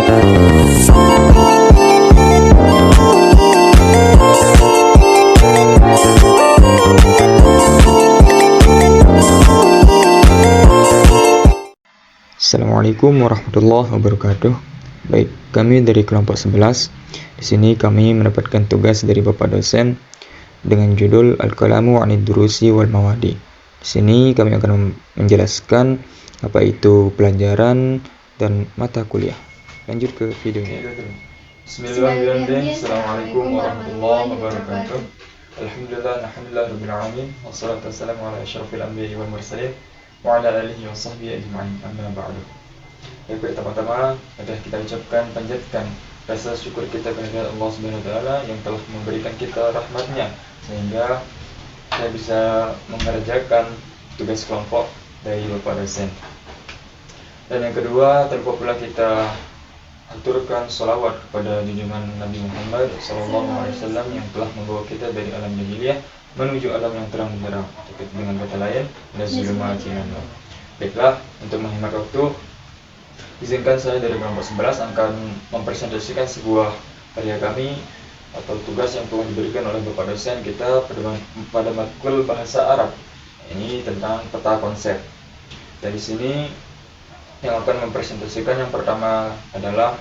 Assalamualaikum warahmatullahi wabarakatuh. Baik, kami dari kelompok 11. Di sini kami mendapatkan tugas dari Bapak dosen dengan judul Al-Kalamu 'anid Durusi wal Mawadi. Di sini kami akan menjelaskan apa itu pelajaran dan mata kuliah. Lanjut ke videonya. Bismillahirrahmanirrahim. Assalamualaikum warahmatullahi wabarakatuh. Alhamdulillah alamin. Wassalatu wassalamu ala asyrafil anbiya'i wal mursalin wa ala alihi wa sahbihi ajma'in. Amma ba'du. Yang pertama-tama adalah kita ucapkan panjatkan rasa syukur kita kepada Allah Subhanahu wa taala yang telah memberikan kita rahmatnya sehingga kita bisa mengerjakan tugas kelompok dari Bapak dosen. Dan yang kedua, tanpa pula kita aturkan sholawat kepada junjungan Nabi Muhammad SAW yang telah membawa kita dari alam jahiliyah menuju alam yang terang benderang, dengan kata lain Nazulumatin. Baiklah, untuk menghemat waktu, izinkan saya dari kelompok 11 akan mempresentasikan sebuah karya kami atau tugas yang telah diberikan oleh Bapak dosen kita pada matkul bahasa Arab. Ini tentang peta konsep. Dari sini yang akan mempresentasikan yang pertama adalah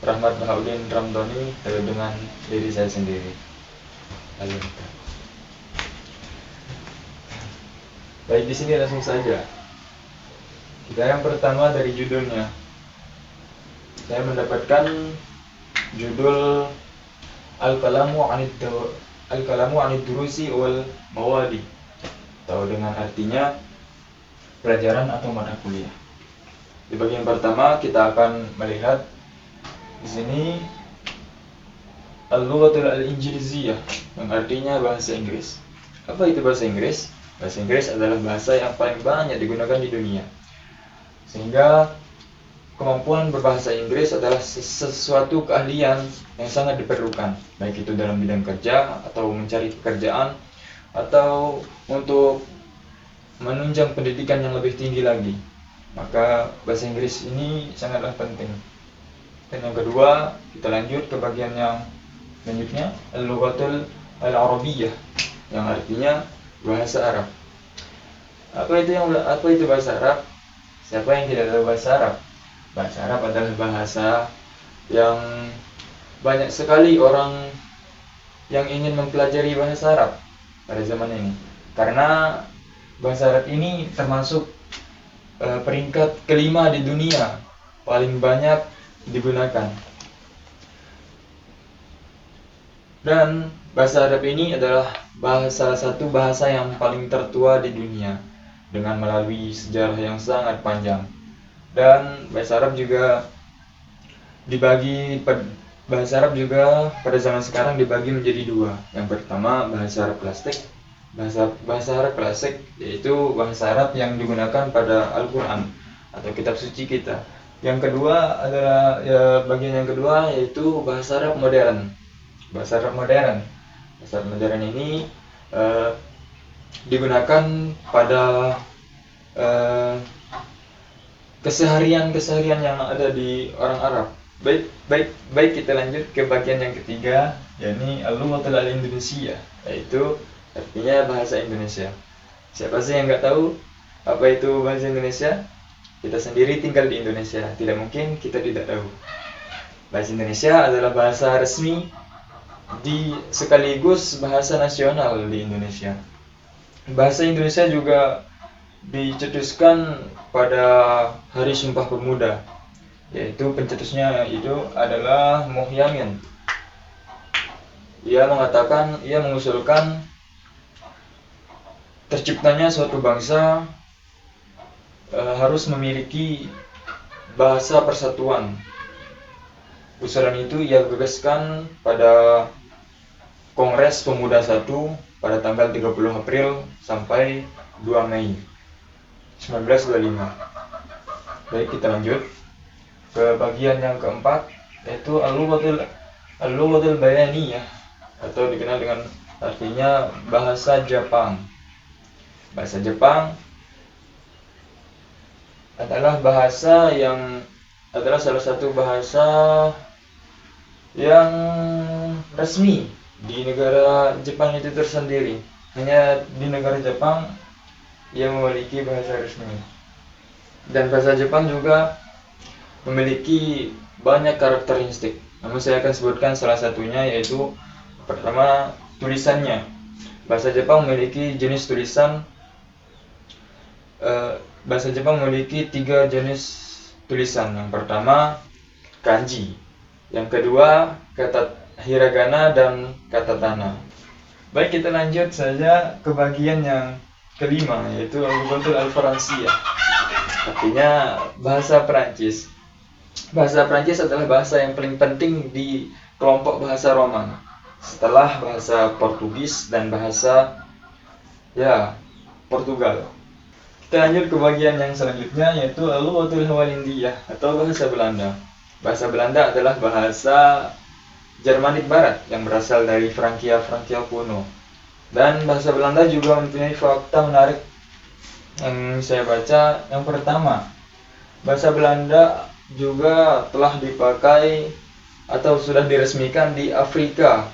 Rahmat Bahauddin Ramdhani dengan diri saya sendiri. Lalu, baik, di sini langsung saja. Kita yang pertama dari judulnya. Saya mendapatkan judul Al-Kalamu 'anid Durusi wal Mawadi, atau dengan artinya pelajaran atau mata kuliah. Di bagian pertama kita akan melihat di sini Al-Lughatul Al-Injiliziyah, yang artinya bahasa Inggris. Apa itu bahasa Inggris? Bahasa Inggris adalah bahasa yang paling banyak digunakan di dunia. Sehingga kemampuan berbahasa Inggris adalah sesuatu keahlian yang sangat diperlukan, baik itu dalam bidang kerja atau mencari pekerjaan atau untuk menunjang pendidikan yang lebih tinggi lagi. Maka bahasa Inggris ini sangatlah penting. Dan yang kedua, kita lanjut ke bagian yang selanjutnya, Al-Lughatul Al-Arabiyyah, yang artinya bahasa Arab. Apa itu bahasa Arab? Siapa yang tidak tahu bahasa Arab? Bahasa Arab adalah bahasa yang banyak sekali orang yang ingin mempelajari bahasa Arab pada zaman ini. Karena bahasa Arab ini termasuk peringkat kelima di dunia paling banyak digunakan. Dan bahasa Arab ini adalah salah satu bahasa yang paling tertua di dunia dengan melalui sejarah yang sangat panjang. Dan bahasa Arab juga pada zaman sekarang dibagi menjadi dua. Yang pertama bahasa Arab klasik. Bahasa Arab klasik yaitu bahasa Arab yang digunakan pada Al-Quran atau kitab suci kita. Yang kedua adalah bagian yang kedua yaitu bahasa Arab modern. Bahasa Arab modern ini digunakan pada keseharian yang ada di orang Arab. Baik, kita lanjut ke bagian yang ketiga, yakni Al-Lughatul Al-Indonesiyyah, yaitu artinya bahasa Indonesia. Siapa sih yang nggak tahu apa itu bahasa Indonesia? Kita sendiri tinggal di Indonesia, tidak mungkin kita tidak tahu. Bahasa Indonesia adalah bahasa resmi sekaligus bahasa nasional di Indonesia. Bahasa Indonesia juga dicetuskan pada Hari Sumpah Pemuda, yaitu pencetusnya itu adalah Muhyamin. Ia mengusulkan terciptanya suatu bangsa harus memiliki bahasa persatuan. Usulan itu ia gagaskan pada Kongres Pemuda 1 pada tanggal 30 April sampai 2 Mei 1925. Baik, kita lanjut ke bagian yang keempat, yaitu Al-Lughatul Bayaniyah, atau dikenal dengan artinya bahasa Jepang. Bahasa Jepang adalah bahasa yang adalah salah satu bahasa yang resmi di negara Jepang itu tersendiri. Hanya di negara Jepang ia memiliki bahasa resmi. Dan bahasa Jepang juga memiliki banyak karakteristik. Namun saya akan sebutkan salah satunya, yaitu pertama, tulisannya. Bahasa Jepang memiliki jenis tulisan. Bahasa Jepang memiliki 3 jenis tulisan. Yang pertama, kanji. Yang kedua, kata hiragana dan katakana. Baik, kita lanjut saja ke bagian yang kelima, yaitu al-lughatul al-Faransiyah. Artinya bahasa Perancis. Bahasa Perancis adalah bahasa yang paling penting di kelompok bahasa Roman, setelah bahasa Portugis dan bahasa Portugal. Kita lanjut ke bagian yang selanjutnya, yaitu al-lughatul Walindiyah atau bahasa Belanda. Bahasa Belanda adalah bahasa Jermanik Barat yang berasal dari Frankia kuno. Dan bahasa Belanda juga mempunyai fakta menarik yang saya baca. Yang pertama, bahasa Belanda juga telah dipakai atau sudah diresmikan di Afrika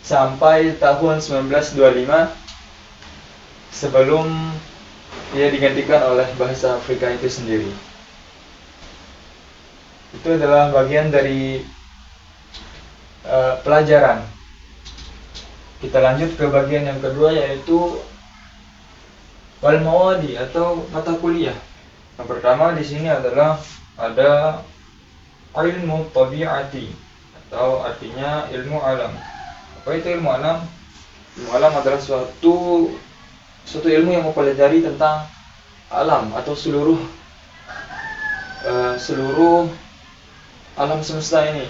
sampai tahun 1925, sebelum ia digantikan oleh bahasa Afrika itu sendiri. Itu adalah bagian dari pelajaran. Kita lanjut ke bagian yang kedua, yaitu wal mawadi atau mata kuliah. Yang pertama di sini adalah ada ilmu tabiati atau artinya ilmu alam. Apa itu ilmu alam? Ilmu alam adalah suatu ilmu yang mempelajari tentang alam atau seluruh alam semesta ini.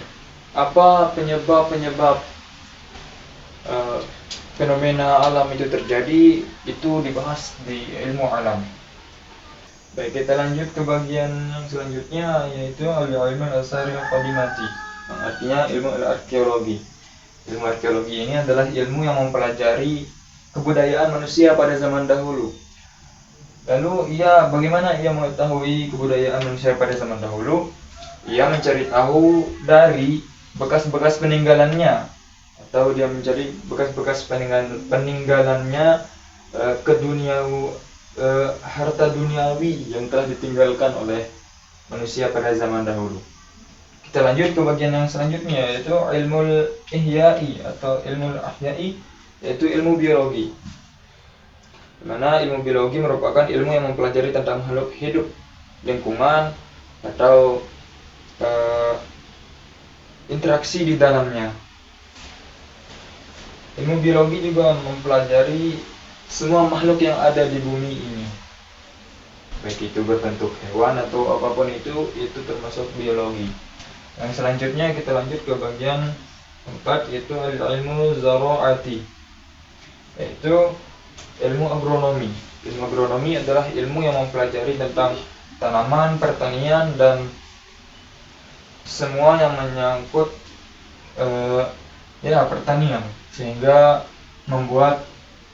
Apa penyebab fenomena alam itu terjadi, itu dibahas di ilmu alam. Baik, kita lanjut ke bagian yang selanjutnya, yaitu al-ilmu al-asari al-qadimati, yang artinya ilmu arkeologi. Ilmu arkeologi ini adalah ilmu yang mempelajari kebudayaan manusia pada zaman dahulu. Lalu bagaimana ia mengetahui kebudayaan manusia pada zaman dahulu? Ia mencari tahu dari bekas-bekas peninggalannya, atau dia mencari bekas-bekas peninggalannya ke dunia, harta duniawi yang telah ditinggalkan oleh manusia pada zaman dahulu. Kita lanjut ke bagian yang selanjutnya, yaitu ilmu ihya'i atau ilmu ahya'i, yaitu ilmu biologi. Dimana ilmu biologi merupakan ilmu yang mempelajari tentang makhluk hidup, lingkungan, atau interaksi di dalamnya. Ilmu biologi juga mempelajari semua makhluk yang ada di bumi ini, baik itu berbentuk hewan atau apapun itu termasuk biologi. Yang selanjutnya kita lanjut ke bagian 4, yaitu ilmu zara'ati, yaitu ilmu agronomi. Ilmu agronomi adalah ilmu yang mempelajari tentang tanaman, pertanian, dan semua yang menyangkut pertanian, sehingga membuat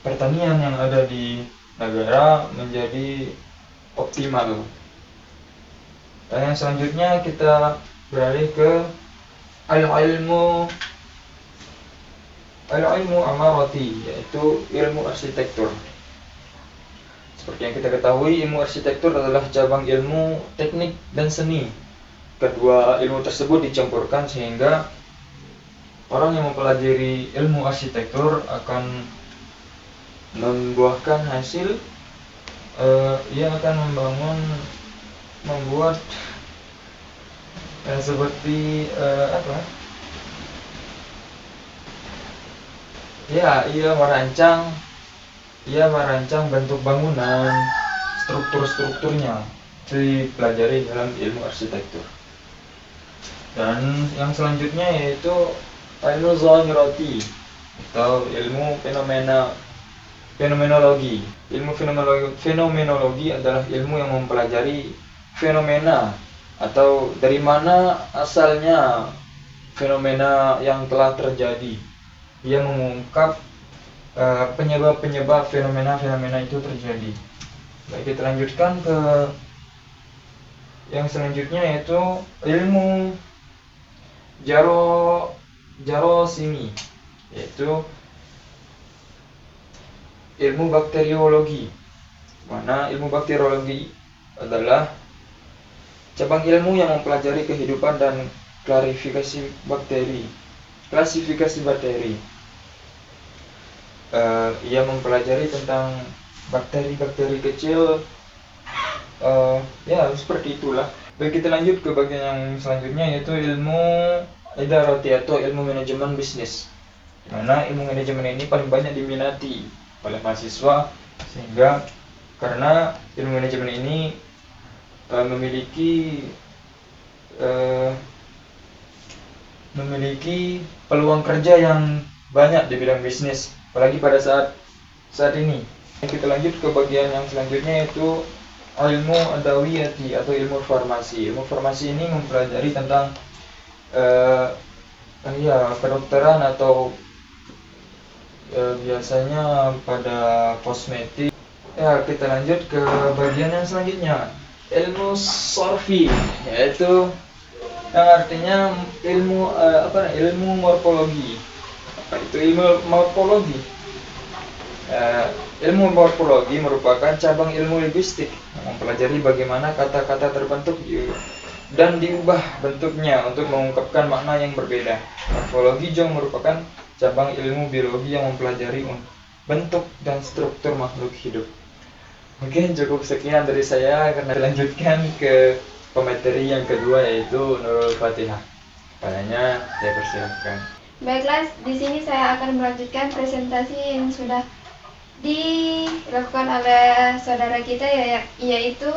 pertanian yang ada di negara menjadi optimal. Dan yang selanjutnya kita beralih ke al-ilmu amarati, yaitu ilmu arsitektur. Seperti yang kita ketahui, ilmu arsitektur adalah cabang ilmu teknik dan seni. Kedua ilmu tersebut dicampurkan sehingga orang yang mempelajari ilmu arsitektur akan membuahkan hasil, ia akan membuat seperti ia merancang bentuk bangunan, strukturnya dipelajari dalam ilmu arsitektur. Dan yang selanjutnya yaitu ilmu zahirati atau ilmu fenomenologi. Ilmu fenomenologi adalah ilmu yang mempelajari fenomena atau dari mana asalnya fenomena yang telah terjadi. Ia mengungkap penyebab-penyebab fenomena itu terjadi. Baik, kita lanjutkan ke Yang selanjutnya yaitu ilmu jarosimi, yaitu ilmu bakteriologi. Mana ilmu bakteriologi adalah cabang ilmu yang mempelajari kehidupan dan klasifikasi bakteri. Ia mempelajari tentang bakteri-bakteri kecil. Ya seperti itulah. Baik, kita lanjut ke bagian yang selanjutnya, yaitu ilmu idarati atau ilmu manajemen bisnis. Dimana ilmu manajemen ini paling banyak diminati oleh mahasiswa, sehingga karena ilmu manajemen ini memiliki peluang kerja yang banyak di bidang bisnis, apalagi pada saat ini. Kita lanjut ke bagian yang selanjutnya, yaitu ilmu adawiyati atau ilmu farmasi. Ilmu farmasi ini mempelajari tentang kedokteran atau biasanya pada kosmetik. Ya, kita lanjut ke bagian yang selanjutnya, ilmu sorfi, yaitu yang artinya ilmu morfologi. Apa itu ilmu morfologi? Ilmu morfologi merupakan cabang ilmu linguistik yang mempelajari bagaimana kata-kata terbentuk dan diubah bentuknya untuk mengungkapkan makna yang berbeda. Morfologi juga merupakan cabang ilmu biologi yang mempelajari bentuk dan struktur makhluk hidup. Mungkin cukup sekian dari saya, karena dilanjutkan ke pemateri yang kedua, yaitu Nurul Fatihah. Padanya saya persilahkan. Baiklah, di sini saya akan melanjutkan presentasi yang sudah dilakukan oleh saudara kita, yaitu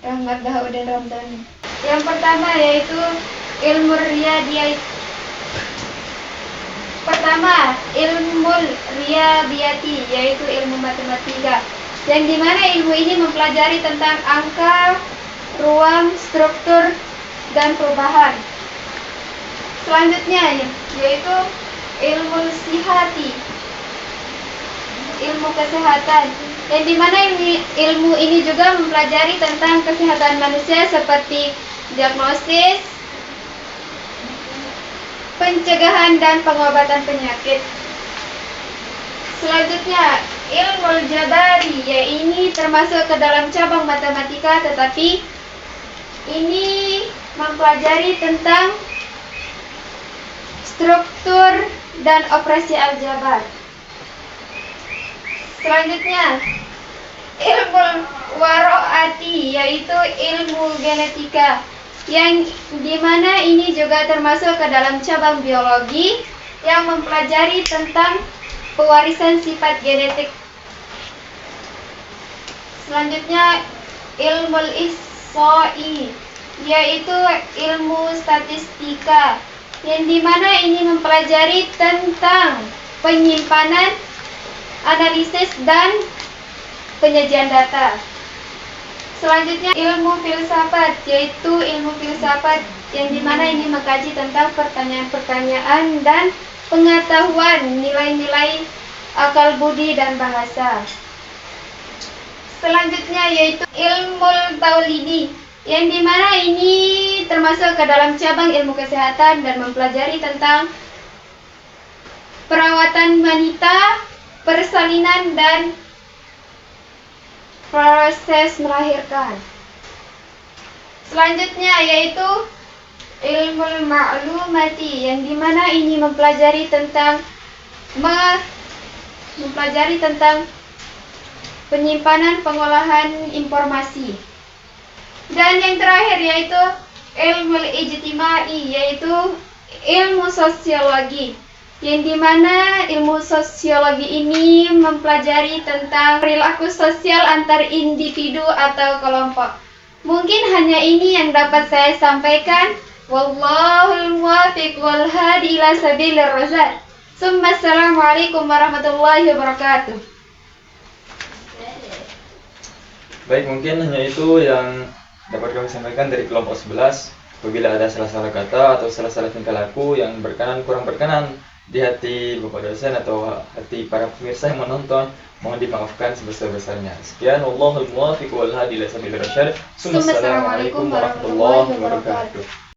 Rahmat Bahaudin Ramdhani. Yang pertama yaitu ilmu riyadiyat. Pertama, ilmu riyadiyati, yaitu ilmu matematika, yang dimana ilmu ini mempelajari tentang angka, ruang, struktur, dan perubahan. Selanjutnya yaitu ilmu sihati, ilmu kesehatan, yang dimana ilmu ini juga mempelajari tentang kesehatan manusia seperti diagnosis, pencegahan, dan pengobatan penyakit. Selanjutnya ilmu jabari, ini termasuk ke dalam cabang matematika, tetapi ini mempelajari tentang struktur dan operasi aljabar. Selanjutnya ilmu waroati, yaitu ilmu genetika, yang dimana ini juga termasuk ke dalam cabang biologi yang mempelajari tentang pewarisan sifat genetik. Selanjutnya ilmu ihsai, yaitu ilmu statistika, yang dimana ini mempelajari tentang penyimpanan, analisis, dan penyajian data. Selanjutnya ilmu filsafat, yaitu ilmu filsafat yang dimana ini mengkaji tentang pertanyaan-pertanyaan dan pengetahuan nilai-nilai akal budi dan bahasa. Selanjutnya yaitu ilmu taulidi, yang dimana ini termasuk ke dalam cabang ilmu kesehatan dan mempelajari tentang perawatan wanita, persalinan, dan proses melahirkan. Selanjutnya yaitu ilmu ma'lumati, yang dimana ini mempelajari tentang penyimpanan, pengolahan informasi. Dan yang terakhir yaitu ilmu ijtimai, yaitu ilmu sosiologi, yang dimana ilmu sosiologi ini mempelajari tentang perilaku sosial antar individu atau kelompok. Mungkin hanya ini yang dapat saya sampaikan. Wallahul muwaffiq wal hadi ila sabilir rasyad. Assalamualaikum warahmatullahi wabarakatuh. Baik, mungkin hanya itu yang dapat kami sampaikan dari kelompok 11. Apabila ada salah-salah kata atau salah-salah tingkah laku yang berkenan kurang berkenan, di hati Bapak dosen atau hati para pemirsa yang menonton, mohon dimaafkan sebesar-besarnya. Sekian, wallahul muwaffiq wal hadi ila sabilir rasyad. Assalamualaikum warahmatullahi wabarakatuh.